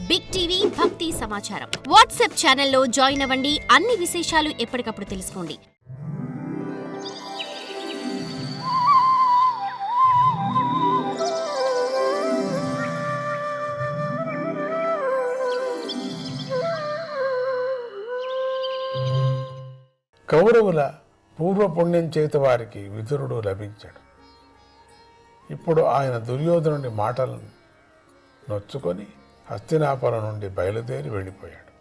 Big TV భక్తి సమాచారం WhatsApp ఛానల్లో జాయిన్ అవ్వండి. అన్ని విశేషాలు ఎప్పటికప్పుడు తెలుసుకోండి. కౌరవుల పూర్వపుణ్యం చేత వారికి విదురుడు లభించాడు. ఇప్పుడు ఆయన దుర్యోధనుడి మాటలను నొచ్చుకొని హస్తినాపురం నుండి బయలుదేరి వెళ్ళిపోయాడు.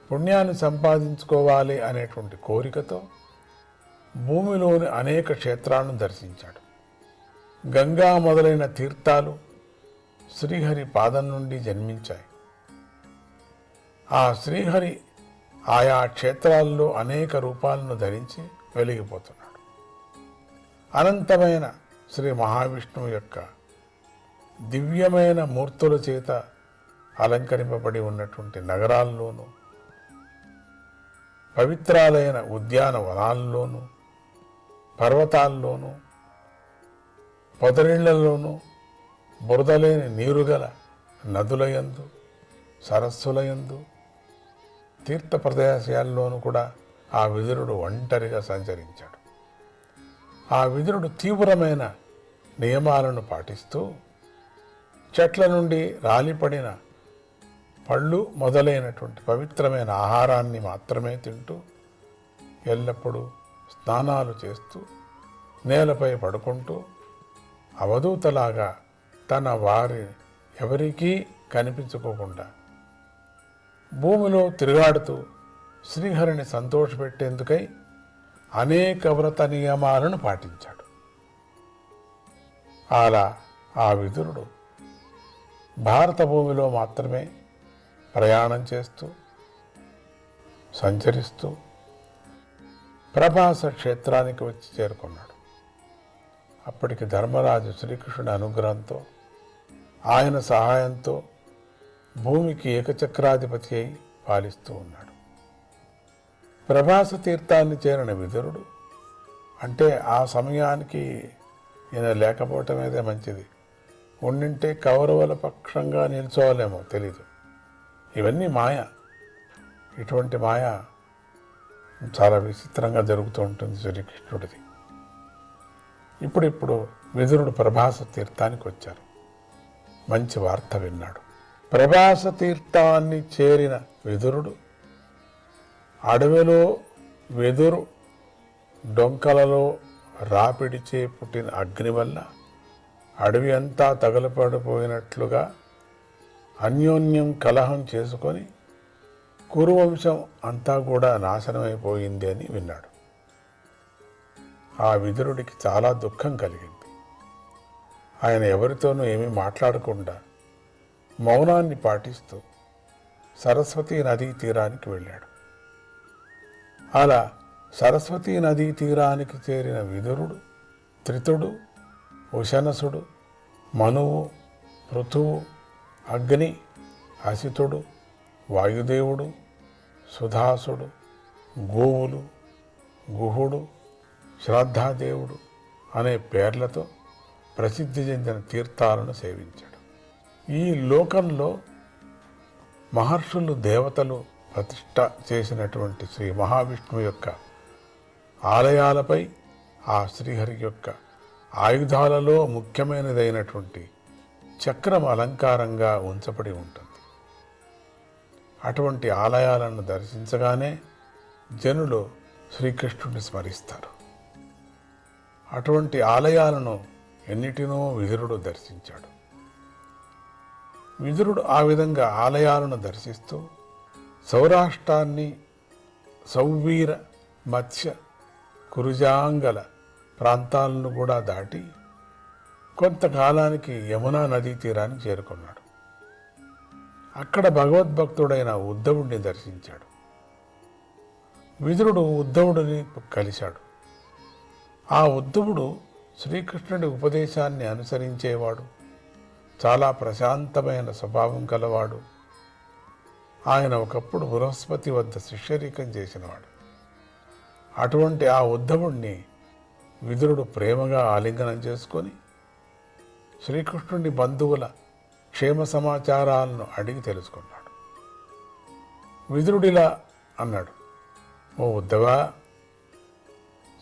పుణ్యాన్ని సంపాదించుకోవాలి అనేటువంటి కోరికతో భూమిలోని అనేక క్షేత్రాలను దర్శించాడు. గంగా మొదలైన తీర్థాలు శ్రీహరి పాదం నుండి జన్మించాయి. ఆ శ్రీహరి ఆయా క్షేత్రాల్లో అనేక రూపాలను ధరించి వెలిగిపోతున్నాడు. అనంతమైన శ్రీ మహావిష్ణువు యొక్క దివ్యమైన మూర్తుల చేత అలంకరింపబడి ఉన్నటువంటి నగరాల్లోనూ, పవిత్రాలైన ఉద్యానవనాల్లోనూ, పర్వతాల్లోనూ, పొదరిళ్లలోనూ, బురదలేని నీరుగల నదులయందు, సరస్సులయందు, తీర్థ ప్రదేశాల్లోనూ కూడా ఆ విదురుడు ఒంటరిగా సంచరించాడు. ఆ విదురుడు తీవ్రమైన నియమాలను పాటిస్తూ చెట్ల నుండి రాలిపడిన పళ్ళు మొదలైనటువంటి పవిత్రమైన ఆహారాన్ని మాత్రమే తింటూ, ఎల్లప్పుడూ స్నానాలు చేస్తూ, నేలపై పడుకుంటూ, అవధూతలాగా తన వారి ఎవరికీ కనిపించుకోకుండా భూమిలో తిరుగాడుతూ శ్రీహరిని సంతోషపెట్టేందుకై అనేక వ్రత నియమాలను పాటించాడు. అలా ఆ విదురుడు భారత భూమిలో మాత్రమే ప్రయాణం చేస్తూ, సంచరిస్తూ ప్రభాస క్షేత్రానికి వచ్చి చేరుకున్నాడు. అప్పటికి ధర్మరాజు శ్రీకృష్ణుడి అనుగ్రహంతో, ఆయన సహాయంతో భూమికి ఏకచక్రాధిపతి అయి పాలిస్తూ ఉన్నాడు. ప్రభాస తీర్థాన్ని చేరిన విదురుడు అంటే ఆ సమయానికి ఈయన లేకపోవటమేదే మంచిది. ఉండింటే కౌరవుల పక్షంగా నిల్చోవాలేమో తెలీదు. ఇవన్నీ మాయ. ఇటువంటి మాయ చాలా విచిత్రంగా జరుగుతూ ఉంటుంది శ్రీకృష్ణుడిది. ఇప్పుడు విదురుడు ప్రభాస తీర్థానికి వచ్చారు. మంచి వార్త విన్నాడు. ప్రభాస తీర్థాన్ని చేరిన విదురుడు అడవిలో వెదురు డొంకలలో రాపిడిచే పుట్టిన అగ్ని వల్ల అడవి అంతా తగలపడిపోయినట్లుగా అన్యోన్యం కలహం చేసుకొని కురువంశం అంతా కూడా నాశనమైపోయింది అని విన్నాడు. ఆ విదురుడికి చాలా దుఃఖం కలిగింది. ఆయన ఎవరితోనూ ఏమీ మాట్లాడకుండా మౌనాన్ని పాటిస్తూ సరస్వతీ నదీ తీరానికి వెళ్ళాడు. అలా సరస్వతీ నదీ తీరానికి చేరిన విదురుడు త్రితుడు, ఉశనసుడు, మనువు, పృథువు, అగ్ని, అసితుడు, వాయుదేవుడు, సుధాసుడు, గోవులు, గుహుడు, శ్రద్ధాదేవుడు అనే పేర్లతో ప్రసిద్ధి చెందిన తీర్థాలను సేవించాడు. ఈ లోకంలో మహర్షులు, దేవతలు ప్రతిష్ఠ చేసినటువంటి శ్రీ మహావిష్ణువు యొక్క ఆలయాలపై ఆ శ్రీహరి యొక్క ఆయుధాలలో ముఖ్యమైనదైనటువంటి చక్రం అలంకారంగా ఉంచబడి ఉంటుంది. అటువంటి ఆలయాలను దర్శించగానే జనులు శ్రీకృష్ణుడిని స్మరిస్తారు. అటువంటి ఆలయాలను ఎన్నిటినో విదురుడు దర్శించాడు. విదురుడు ఆ విధంగా ఆలయాలను దర్శిస్తూ సౌరాష్ట్రాన్ని, సౌవీర, మత్స్య, కురుజాంగల ప్రాంతాలను కూడా దాటి కొంతకాలానికి యమునా నదీ తీరానికి చేరుకున్నాడు. అక్కడ భగవద్భక్తుడైన ఉద్ధవుడిని దర్శించాడు. విదురుడు ఉద్ధవుడిని కలిశాడు. ఆ ఉద్ధవుడు శ్రీకృష్ణుడి ఉపదేశాన్ని అనుసరించేవాడు, చాలా ప్రశాంతమైన స్వభావం కలవాడు. ఆయన ఒకప్పుడు బృహస్పతి వద్ద శిష్యరికం చేసినవాడు. అటువంటి ఆ ఉద్ధవుణ్ణి విదురుడు ప్రేమగా ఆలింగనం చేసుకొని శ్రీకృష్ణుడి బంధువుల క్షేమ సమాచారాలను అడిగి తెలుసుకున్నాడు. విదురుడిలా అన్నాడు, ఓ ఉద్ధవా,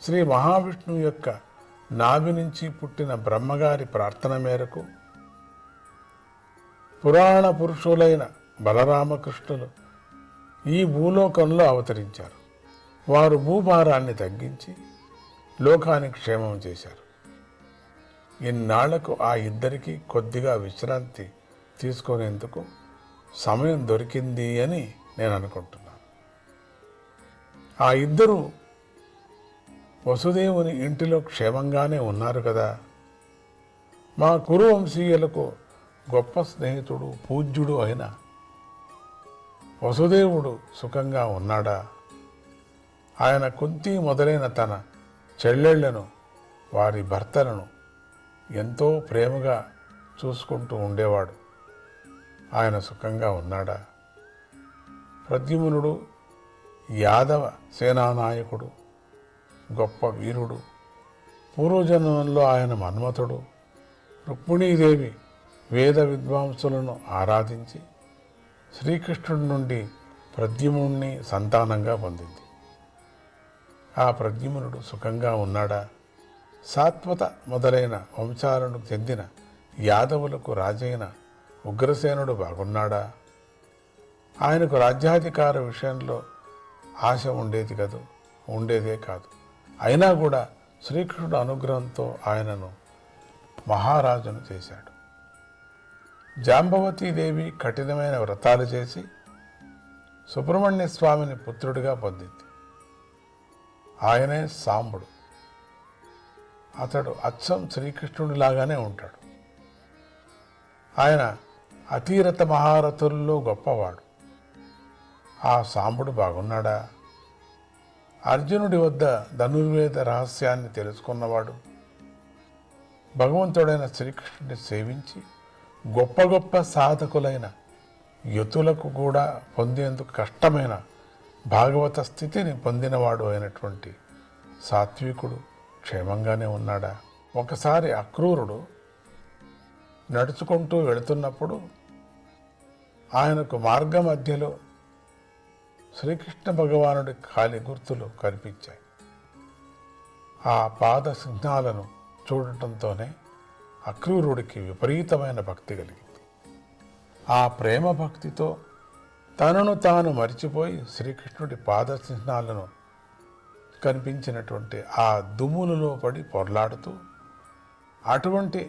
శ్రీ మహావిష్ణువు యొక్క నాభి నుంచి పుట్టిన బ్రహ్మగారి ప్రార్థన మేరకు పురాణ పురుషులైన బలరామకృష్ణులు ఈ భూలోకంలో అవతరించారు. వారు భూభారాన్ని తగ్గించి లోకానికి క్షేమం చేశారు. ఇన్నాళ్లకు ఆ ఇద్దరికి కొద్దిగా విశ్రాంతి తీసుకునేందుకు సమయం దొరికింది అని నేను అనుకుంటున్నాను. ఆ ఇద్దరు వసుదేవుని ఇంటిలో క్షేమంగానే ఉన్నారు కదా. మా కురువంశీయులకు గొప్ప స్నేహితుడు పూజ్యుడు అయిన వసుదేవుడు సుఖంగా ఉన్నాడా? ఆయన కుంతి మొదలైన తన చెల్లెళ్లను, వారి భర్తలను ఎంతో ప్రేమగా చూసుకుంటూ ఉండేవాడు. ఆయన సుఖంగా ఉన్నాడా? ప్రద్యుమ్నుడు యాదవ సేనానాయకుడు, గొప్ప వీరుడు. పూర్వజన్మంలో ఆయన మన్మథుడు. రుక్మిణీదేవి వేద విద్వాంసులను ఆరాధించి శ్రీకృష్ణుడి నుండి ప్రద్యుమ్నుడిని సంతానంగా పొందింది. ఆ ప్రద్యుమ్నుడు సుఖంగా ఉన్నాడా? సాత్వత మొదలైన వంశాలను చెందిన యాదవులకు రాజైన ఉగ్రసేనుడు బాగున్నాడా? ఆయనకు రాజ్యాధికార విషయంలో ఆశ ఉండేదే కాదు. అయినా కూడా శ్రీకృష్ణుడు అనుగ్రహంతో ఆయనను మహారాజును చేశాడు. జాంబవతీదేవి కఠినమైన వ్రతాలు చేసి సుబ్రహ్మణ్య స్వామిని పుత్రుడిగా పొందింది. ఆయనే సాంబుడు. అతడు అచ్చం శ్రీకృష్ణుడిలాగానే ఉంటాడు. ఆయన అతీరత మహారథుల్లో గొప్పవాడు. ఆ సాంబుడు బాగున్నాడా? అర్జునుడి వద్ద ధనుర్వేద రహస్యాన్ని తెలుసుకున్నవాడు. భగవంతుడైన శ్రీకృష్ణుడిని సేవించి గొప్ప గొప్ప సాధకులైన యతులకు కూడా పొందేందుకు కష్టమైన భాగవత స్థితిని పొందినవాడు అయినటువంటి సాత్వికుడు క్షేమంగానే ఉన్నాడా? ఒకసారి అక్రూరుడు నడుచుకుంటూ వెళుతున్నప్పుడు ఆయనకు మార్గ మధ్యలో శ్రీకృష్ణ భగవానుడి కాలి గుర్తులు కనిపించాయి. ఆ పాద చిహ్నాలను చూడటంతోనే అక్రూరుడికి విపరీతమైన భక్తి కలిగింది. ఆ ప్రేమ భక్తితో తనను తాను మరిచిపోయి శ్రీకృష్ణుడి పాద చిహ్నాలను కనిపించినటువంటి ఆ దుమ్ములలో పడి పొర్లాడుతూ, అటువంటి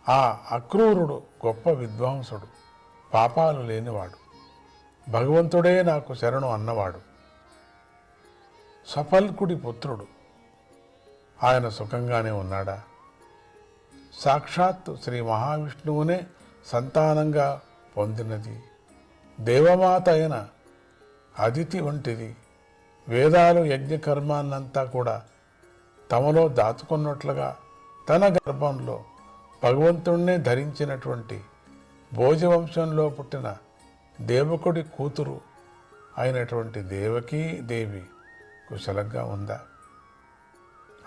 ఆ అక్రూరుడు గొప్ప విద్వాంసుడు, పాపాలు లేనివాడు, భగవంతుడే నాకు శరణు అన్నవాడు, సఫల్కుడి పుత్రుడు. ఆయన సుఖంగానే ఉన్నాడా? సాక్షాత్తు శ్రీ మహావిష్ణువునే సంతానంగా పొందినది, దేవమాత అయిన అదితి వంటిది, వేదాలు యజ్ఞకర్మాన్నంతా కూడా తమలో దాచుకున్నట్లుగా తన గర్భంలో భగవంతుణ్ణే ధరించినటువంటి భోజవంశంలో పుట్టిన దేవకుడి కూతురు అయినటువంటి దేవకీ దేవి కుశలంగా ఉందా?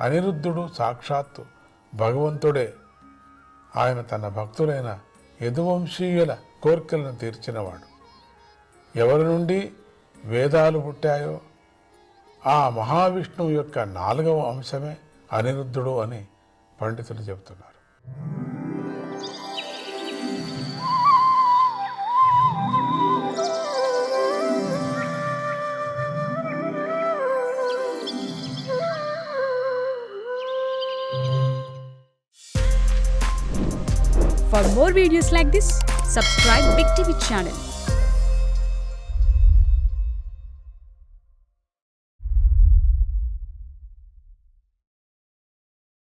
అనిరుద్ధుడు సాక్షాత్తు భగవంతుడే. ఆయన తన భక్తులైన యదువంశీయుల కోరికలను తీర్చినవాడు. ఎవరి నుండి వేదాలు పుట్టాయో ఆ మహావిష్ణువు యొక్క 4వ అంశమే అనిరుద్ధుడు అని పండితులు చెబుతున్నారు. For more videos like this, subscribe Big TV channel.